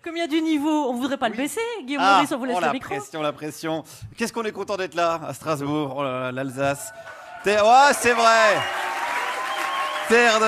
Comme il y a du niveau, on voudrait pas le baisser, Guillaume Meurice, on vous laisse le micro. La pression. Qu'est-ce qu'on est content d'être là, à Strasbourg, oh là là, l'Alsace. Ouais, c'est vrai. Terre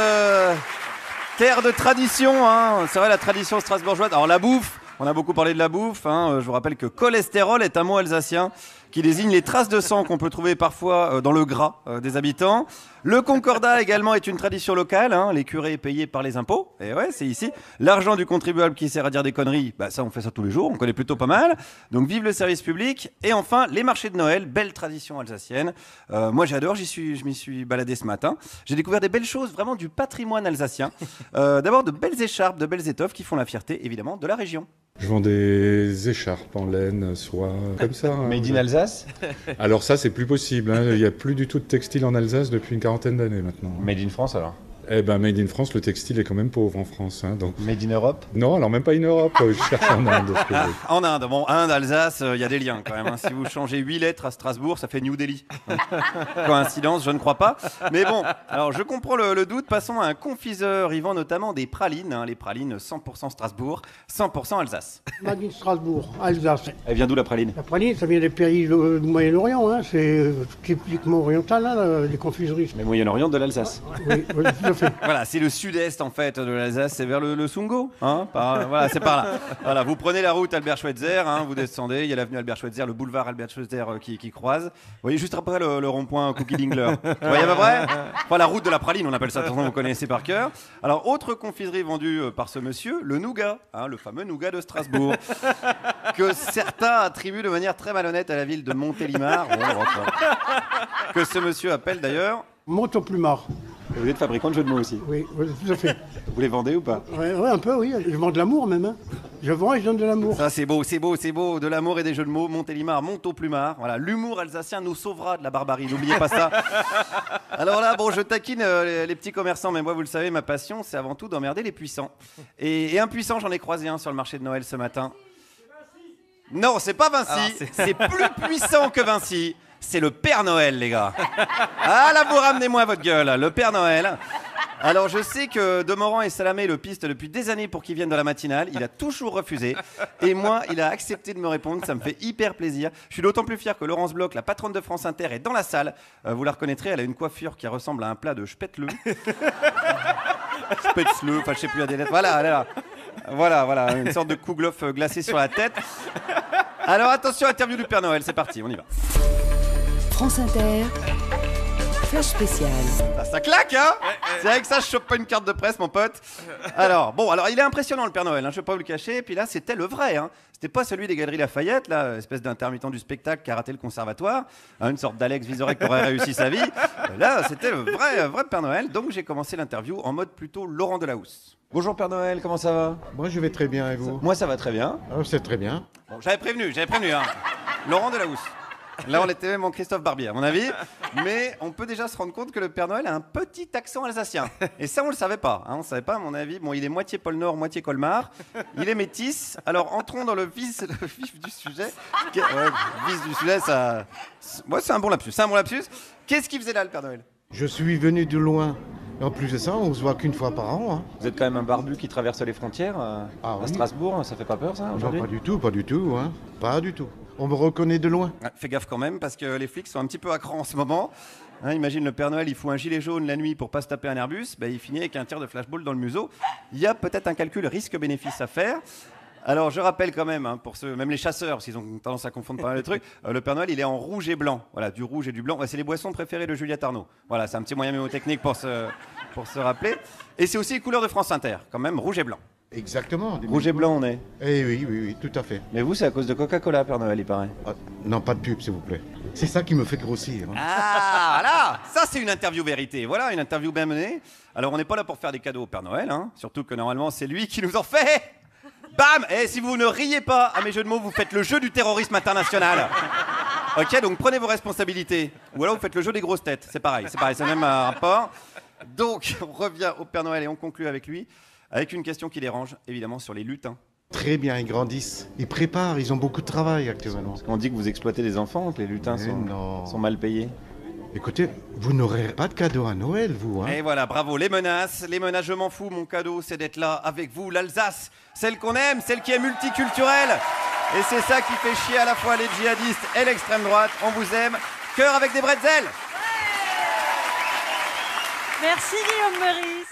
de tradition, hein. C'est vrai, la tradition strasbourgeoise. Alors la bouffe, on a beaucoup parlé de la bouffe, hein. Je vous rappelle que cholestérol est un mot alsacien qui désigne les traces de sang qu'on peut trouver parfois dans le gras des habitants. Le concordat également est une tradition locale, hein. Les curés payés par les impôts, et ouais, c'est ici. L'argent du contribuable qui sert à dire des conneries, bah ça on fait ça tous les jours, on connaît plutôt pas mal. Donc vive le service public. Et enfin, les marchés de Noël, belle tradition alsacienne. Moi j'adore, je m'y suis baladé ce matin. J'ai découvert des belles choses, vraiment du patrimoine alsacien. D'abord de belles écharpes, de belles étoffes qui font la fierté évidemment de la région. Je vends des écharpes en laine, soie, comme ça. Hein. Made in Alsace. Alors ça, c'est plus possible. Hein. Il n'y a plus du tout de textile en Alsace depuis une quarantaine d'années maintenant. Made in France alors. Eh ben, Made in France, le textile est quand même pauvre en France. Hein, donc... Made in Europe. Non, alors même pas in Europe, je cherche en Inde. En Inde, bon, Inde, Alsace, il y a des liens quand même. Hein. Si vous changez 8 lettres à Strasbourg, ça fait New Delhi. Coïncidence, je ne crois pas. Mais bon, alors je comprends le doute. Passons à un confiseur, il vend notamment des pralines. Hein, les pralines 100% Strasbourg, 100% Alsace. Made in Strasbourg, Alsace. Elle vient d'où la praline? La praline, ça vient des pays du Moyen-Orient. Hein. C'est typiquement oriental, hein, les confiseries. Mais Moyen-Orient de l'Alsace. Oui, tout à fait. Voilà, c'est le sud-est en fait de l'Alsace, c'est vers le Sungo, hein, voilà, c'est par là. Voilà, vous prenez la route Albert Schweitzer, hein, vous descendez, il y a l'avenue Albert Schweitzer, le boulevard Albert Schweitzer qui croise. Vous voyez juste après le rond-point Cookie Dingler. Vous voyez à peu près? Enfin, la route de la praline, on appelle ça, de toute façon, vous connaissez par cœur. Alors, autre confiserie vendue par ce monsieur, le nougat, hein, le fameux nougat de Strasbourg, que certains attribuent de manière très malhonnête à la ville de Montélimar, que ce monsieur appelle d'ailleurs Monteau-Plumard. Vous êtes fabricant de jeux de mots aussi? Oui, tout à fait. Vous les vendez ou pas? Oui, un peu, oui. Je vends de l'amour même. Hein. Je vends et je donne de l'amour. Ça, c'est beau, c'est beau, c'est beau. De l'amour et des jeux de mots. Montélimar, Monteau-Plumard. Voilà, l'humour alsacien nous sauvera de la barbarie. N'oubliez pas ça. Alors là, bon, je taquine les petits commerçants, mais moi, vous le savez, ma passion, c'est avant tout d'emmerder les puissants. Et un puissant, j'en ai croisé un sur le marché de Noël ce matin. Non, c'est pas Vinci. C'est plus puissant que Vinci. C'est le Père Noël, les gars. Ah là, vous ramenez-moi votre gueule, le Père Noël. Alors, je sais que Demorand et Salamé le pistent depuis des années pour qu'il vienne dans la matinale. Il a toujours refusé. Et moi, il a accepté de me répondre. Ça me fait hyper plaisir. Je suis d'autant plus fier que Laurence Bloch, la patronne de France Inter, est dans la salle. Vous la reconnaîtrez, elle a une coiffure qui ressemble à un plat de Spätzle. Spätzle, enfin, je sais plus, à des lettres. Voilà, elle est là. Voilà, une sorte de kouglof glacé sur la tête. Alors, attention, interview du Père Noël. C'est parti, on y va. France Inter, flash spécial. Ça claque, hein? C'est avec ça, je chope pas une carte de presse, mon pote. Alors, il est impressionnant, le Père Noël, hein, je vais pas vous le cacher. Et puis là, c'était le vrai, hein. C'était pas celui des Galeries Lafayette, là, espèce d'intermittent du spectacle qui a raté le conservatoire, hein, une sorte d'Alex Vizorek qui aurait réussi sa vie. Là, c'était le vrai Père Noël. Donc, j'ai commencé l'interview en mode plutôt Laurent Delahousse. Bonjour Père Noël, comment ça va? Moi, je vais très bien, et vous? Moi, ça va très bien. C'est très bien. Bon, j'avais prévenu, hein. Laurent Delahousse. Là, on était même en Christophe Barbier, à mon avis. Mais on peut déjà se rendre compte que le Père Noël a un petit accent alsacien. Et ça, on le savait pas. Hein, on savait pas, à mon avis. Bon, il est moitié pôle Nord, moitié Colmar. Il est métis. Alors, entrons dans le vif du sujet. Vif du sujet, ça... Ouais, c'est un bon lapsus. Qu'est-ce qu'il faisait là, le Père Noël? Je suis venu de loin. En plus de ça, on se voit qu'une fois par an. Hein. Vous êtes quand même un barbu qui traverse les frontières à Strasbourg. Ça fait pas peur, ça, aujourd'hui? Non, pas du tout. Hein. Pas du tout. On me reconnaît de loin. Fais gaffe quand même, parce que les flics sont un petit peu à cran en ce moment. Hein, imagine le Père Noël, il fout un gilet jaune la nuit pour pas se taper un Airbus. Il finit avec un tir de flashball dans le museau. Il y a peut-être un calcul risque-bénéfice à faire. Alors, je rappelle quand même, hein, pour ceux, même les chasseurs, s'ils ont tendance à confondre pas mal de trucs, le Père Noël, il est en rouge et blanc. Voilà, du rouge et du blanc. C'est les boissons préférées de Juliette Arnaud. Voilà, c'est un petit moyen mémotechnique pour se rappeler. Et c'est aussi les couleurs de France Inter, quand même, rouge et blanc. Exactement. Rouge et blanc, on est. Eh oui, tout à fait. Mais vous, c'est à cause de Coca-Cola, Père Noël, il paraît. Non, pas de pub, s'il vous plaît. C'est ça qui me fait grossir. Hein. Ah, voilà. Ça, c'est une interview vérité. Voilà, une interview bien menée. Alors, on n'est pas là pour faire des cadeaux au Père Noël, hein. Surtout que normalement, c'est lui qui nous en fait. Bam! Et si vous ne riez pas à mes jeux de mots, vous faites le jeu du terrorisme international. Ok, donc prenez vos responsabilités. Ou alors vous faites le jeu des grosses têtes. C'est pareil, c'est le même rapport. Donc, on revient au Père Noël et on conclut avec lui. Avec une question qui dérange, évidemment, sur les lutins. Très bien, ils grandissent. Ils préparent, ils ont beaucoup de travail actuellement. Parce qu'on dit que vous exploitez des enfants, que les lutins sont mal payés. Écoutez, vous n'aurez pas de cadeau à Noël, vous. Hein. Et voilà, bravo, les menaces, je m'en fous, mon cadeau, c'est d'être là avec vous, l'Alsace, celle qu'on aime, celle qui est multiculturelle. Et c'est ça qui fait chier à la fois les djihadistes et l'extrême droite. On vous aime. Cœur avec des bretzels. Merci Guillaume Meurice.